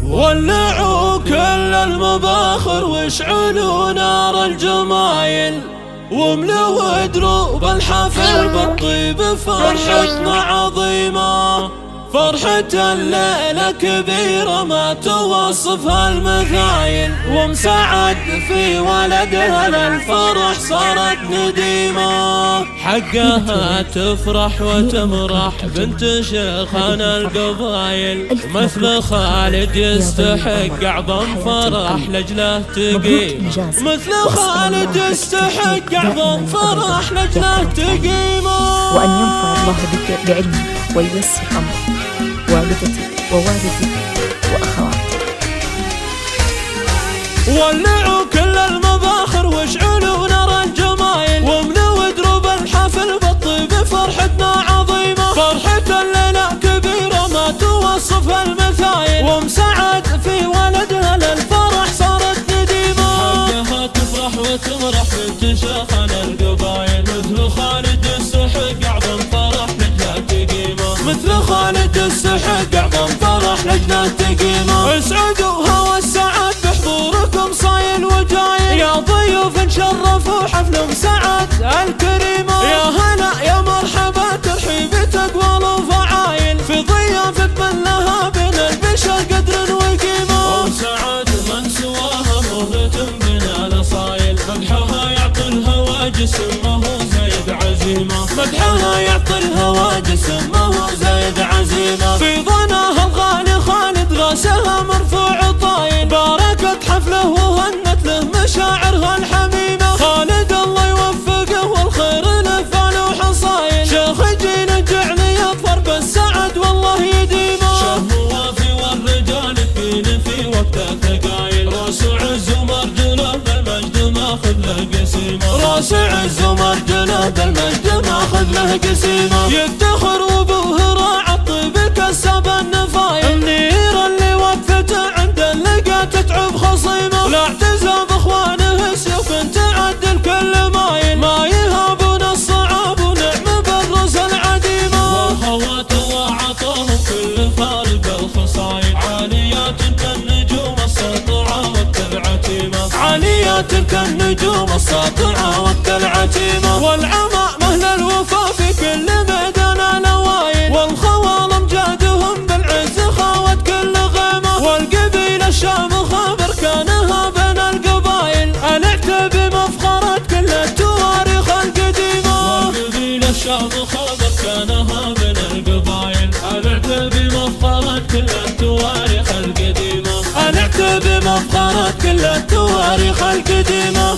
ولعوا كل المباخر واشعلوا نار الجمايل، واملوا دروب الحفل بالطيب، فرحتنا عظيمة. فرحة الليلة كبيرة ما توصفها المثايل، ومسعد في ولدها للفرح صارت نديمة. حقها تفرح وتمرح بنت شيخنا القبايل، مثل خالد يستحق أعظم فرح لجله تقيم، مثل خالد يستحق أعظم فرح لجله تقيمه. وأن ينفع الله بك بعلمه وييسر أمرك، والدتي ووالدي وأخواتي. ولعوا كل المباخر واشعلوا نار الجمايل، واملوا دروب الحفل بالطيب، فرحتنا عظيمة. فرحة الليلة كبيرة ما توصفها المثايل، ومسعد في ولدها للفرح صارت نديمة. حقها تفرح وتمرح بنت شيخنا القبايل، مثل خالد يستحق أعظم فرح لجله تقيمه، مثل خالد يستحق أعظم فرح لجله تقيمه. اسعدوها والسعد بحضوركم صايل وجايل، يا ضيوف شرفوا حفل مسعد الكريمة. يا هلا يا مرحبا ترحيب تقوال وفعايل، في ضيافة من لها بين البشر قدر وقيمة. وسعد من سواها مهلة بنا لصايل، مدحها يعطي الهوى جسمه زايد عزيمة، مدحها يعطي الهوى جسمه زايد عزيمة. في ظناها الغالي خالد راسها مرفوع طايل، باركت حفله وهنت له مشاعرها الحميمة. خالد الله يوفقه والخير له فالو حصايل، شيخ جيل جعل يظفر بالسعد والله يديمه. شهو وافي والرجال الدين في وقته ثقايل، راس عز ومرجله بالمجد ماخذ له قسيمه، راس عز ومرجله بالمجد ماخذ له قسيمه. يفتخر وابوه راعى الطيب كسب النفايل، منير اللي وقفته عند اللقا تتعب خصيمه. لا اعتزى باخوانه سيوف تعدل كل مايل، ما يهابون الصعاب ونعم بالرسل عديمه. واخوات وعطاهم كل فارق الخصايل، عاليات كالنجوم الساطعه والكالعتيمه، عاليات كالنجوم الساطعه والكالعتيمه. والعمى مهل الوفا في كل ميدان الاوايل، والخوال امجادهم بالعز خاوت كل غيمه. والقبيله الشامخه بركانها بين القبايل، العتب بمفخره كل التواريخ القديمه. والقبيله الشامخه بركانها بين القبايل، العتب بمفخره كل التواريخ القديمه، العتب بمفخره كل التواريخ القديمه.